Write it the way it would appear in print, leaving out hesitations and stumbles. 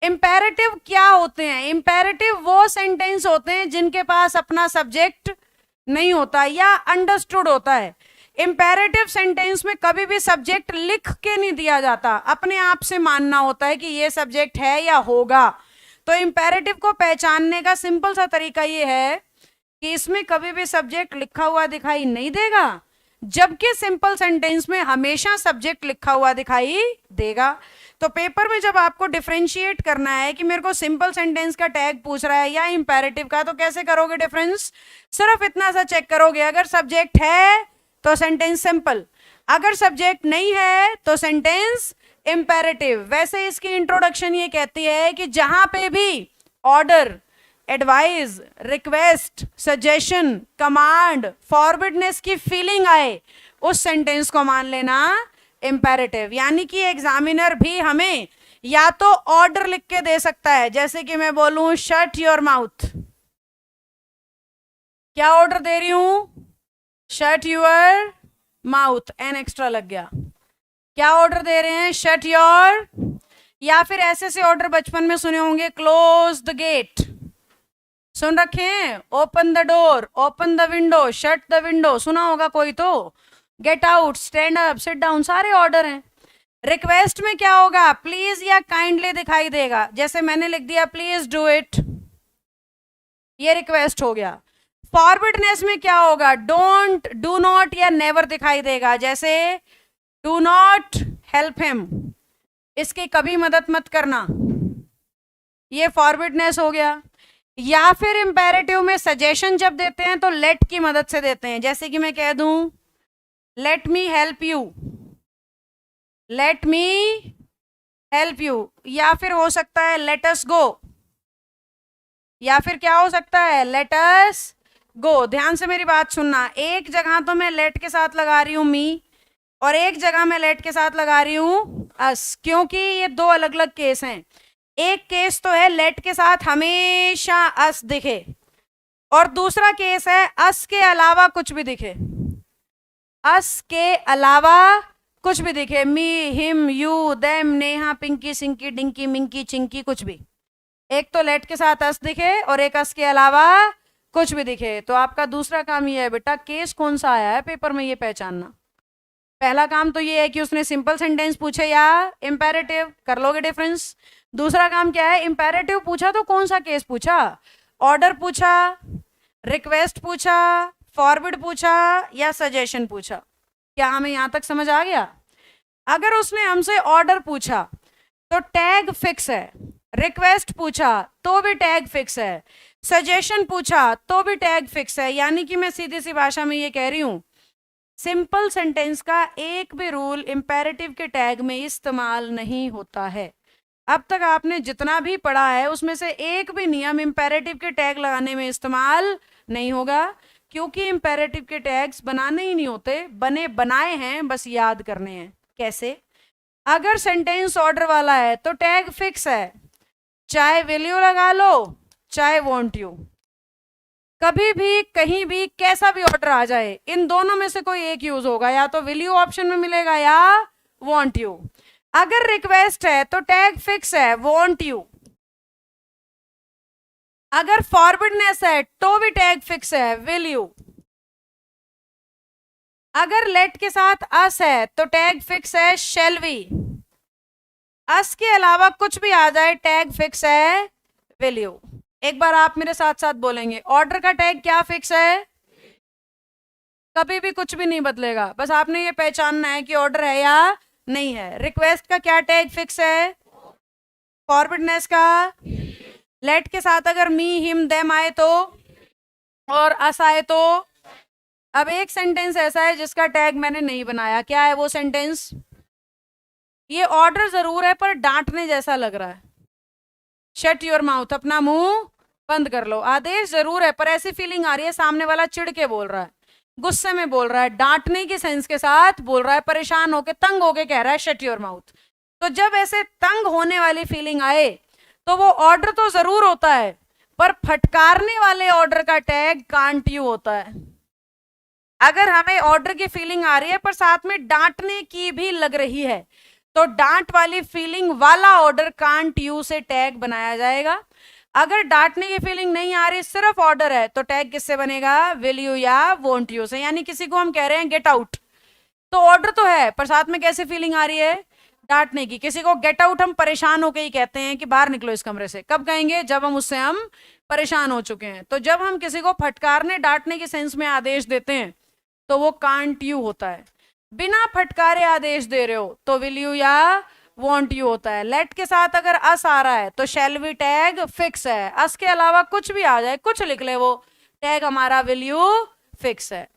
Imperative क्या होते हैं? इंपेरेटिव वो सेंटेंस होते हैं जिनके पास अपना सब्जेक्ट नहीं होता या अंडरस्टूड होता है। इंपेरेटिव सेंटेंस में कभी भी सब्जेक्ट लिख के नहीं दिया जाता, अपने आप से मानना होता है कि ये सब्जेक्ट है या होगा। तो इंपेरेटिव को पहचानने का सिंपल सा तरीका ये है कि इसमें कभी भी सब्जेक्ट लिखा हुआ दिखाई नहीं देगा, जबकि सिंपल सेंटेंस में हमेशा सब्जेक्ट लिखा हुआ दिखाई देगा। तो पेपर में जब आपको डिफरेंशिएट करना है कि मेरे को सिंपल सेंटेंस का टैग पूछ रहा है या इंपेरेटिव का, तो कैसे करोगे डिफरेंस? सिर्फ इतना सा चेक करोगे, अगर सब्जेक्ट है तो सेंटेंस सिंपल, अगर सब्जेक्ट नहीं है तो सेंटेंस इंपेरेटिव। वैसे इसकी इंट्रोडक्शन ये कहती है कि जहां पे भी order, advice, request, suggestion, command, forwardness की फीलिंग आए, उस सेंटेंस को मान लेना इंपेरेटिव। यानी कि एग्जामिनर भी हमें या तो ऑर्डर लिख के दे सकता है, जैसे कि मैं बोलूं शट योर माउथ, क्या ऑर्डर दे रही हूं? Shut your mouth, an extra लग गया। क्या ऑर्डर दे रहे हैं? शट योर, या फिर ऐसे से ऑर्डर बचपन में सुने होंगे, क्लोज द गेट, सुन रखे हैं, open the door, open the window, shut the window, सुना होगा कोई तो, get out, stand up, sit down, सारे ऑर्डर हैं। रिक्वेस्ट में क्या होगा? प्लीज या काइंडली दिखाई देगा, जैसे मैंने लिख दिया प्लीज डू इट, ये रिक्वेस्ट हो गया। फॉरवर्डनेस में क्या होगा? डोंट, डू नॉट या नेवर दिखाई देगा, जैसे डू नॉट हेल्प हिम, इसकी कभी मदद मत करना, ये फॉरवर्डनेस हो गया। या फिर इंपेरेटिव में सजेशन जब देते हैं तो लेट की मदद से देते हैं, जैसे कि मैं कह दूं let me help you, let me help you, या फिर हो सकता है लेट अस गो, या फिर क्या हो सकता है? लेट अस गो। ध्यान से मेरी बात सुनना, एक जगह तो मैं लेट के साथ लगा रही हूं मी, और एक जगह मैं लेट के साथ लगा रही हूं अस, क्योंकि ये दो अलग अलग केस हैं। एक केस तो है लेट के साथ हमेशा अस दिखे, और दूसरा केस है अस के अलावा कुछ भी दिखे, अस के अलावा कुछ भी दिखे, me, him, you, them, Neha, Pinky, Sinki, Dinki, Minki, Chinki, कुछ भी। एक तो लेट के साथ अस दिखे और एक अस के अलावा कुछ भी दिखे। तो आपका दूसरा काम ये है बेटा, केस कौन सा आया है पेपर में ये पहचानना। पहला काम तो ये है कि उसने सिंपल सेंटेंस पूछे या इंपेरेटिव, कर लोगे डिफरेंस। दूसरा काम क्या है? इंपेरेटिव पूछा तो कौन सा केस पूछा? ऑर्डर पूछा, रिक्वेस्ट पूछा, फॉरवर्ड पूछा या सजेशन पूछा? क्या हमें यहां तक समझ आ गया? अगर उसने हमसे ऑर्डर पूछा तो टैग फिक्स है, रिक्वेस्ट पूछा तो भी टैग फिक्स है, सजेशन पूछा तो भी टैग फिक्स है। यानी कि मैं सीधी सी भाषा में ये कह रही हूं, सिंपल सेंटेंस का एक भी रूल इंपेरेटिव के टैग में इस्तेमाल नहीं होता है। अब तक आपने जितना भी पढ़ा है उसमें से एक भी नियम इंपेरेटिव के टैग लगाने में इस्तेमाल नहीं होगा, क्योंकि इंपेरेटिव के टैग्स बनाने ही नहीं होते, बने बनाए हैं, बस याद करने हैं। कैसे? अगर सेंटेंस ऑर्डर वाला है तो टैग फिक्स है, चाहे विल यू लगा लो चाहे वॉन्ट यू, कभी भी कहीं भी कैसा भी ऑर्डर आ जाए, इन दोनों में से कोई एक यूज होगा, या तो विल यू ऑप्शन में मिलेगा या वॉन्ट यू। अगर रिक्वेस्ट है तो टैग फिक्स है वॉन्ट यू, अगर फॉरवर्डनेस है तो भी टैग फिक्स है विल यू, अगर लेट के साथ अस है तो टैग फिक्स है शैल वी, अस के अलावा कुछ भी आ जाए टैग फिक्स है विल यू। एक बार आप मेरे साथ साथ बोलेंगे, ऑर्डर का टैग क्या फिक्स है? कभी भी कुछ भी नहीं बदलेगा, बस आपने ये पहचानना है कि ऑर्डर है या नहीं है। रिक्वेस्ट का क्या टैग फिक्स है? फॉरवर्डनेस का। लेट के साथ अगर मी, हिम, देम आए तो, और अस आए तो। अब एक सेंटेंस ऐसा है जिसका टैग मैंने नहीं बनाया, क्या है वो सेंटेंस? ये ऑर्डर जरूर है पर डांटने जैसा लग रहा है, शट योर माउथ, अपना मुंह बंद कर लो। आदेश जरूर है पर ऐसी फीलिंग आ रही है सामने वाला चिढ़ के बोल रहा है, गुस्से में बोल रहा है, डांटने की सेंस के साथ बोल रहा है, परेशान होके, तंग होके कह रहा है शट योर माउथ। तो जब ऐसे तंग होने वाली फीलिंग आए तो वो ऑर्डर तो जरूर होता है, पर फटकारने वाले ऑर्डर का टैग कांट यू होता है। अगर हमें ऑर्डर की फीलिंग आ रही है पर साथ में डांटने की भी लग रही है तो डांट वाली फीलिंग वाला ऑर्डर कांट यू से टैग बनाया जाएगा। अगर डांटने की फीलिंग नहीं आ रही, सिर्फ ऑर्डर है, तो टैग किससे बनेगा, विल यू या वोंट यू से। यानी किसी को हम कह रहे हैं गेट आउट, तो ऑर्डर तो है पर साथ में कैसे फीलिंग आ रही है, डांटने की। किसी को गेट आउट हम परेशान होके ही कहते हैं कि बाहर निकलो इस कमरे से। कब कहेंगे, जब हम परेशान हो चुके हैं। तो जब हम किसी को फटकारने डांटने के सेंस में आदेश देते हैं तो वो कांट यू होता है। बिना फटकारे आदेश दे रहे हो तो विल यू या वॉन्ट यू होता है। लेट के साथ अगर अस आ रहा है तो शैल वी टैग फिक्स है। अस के अलावा कुछ भी आ जाए, कुछ लिख ले, वो टैग हमारा विल यू फिक्स है।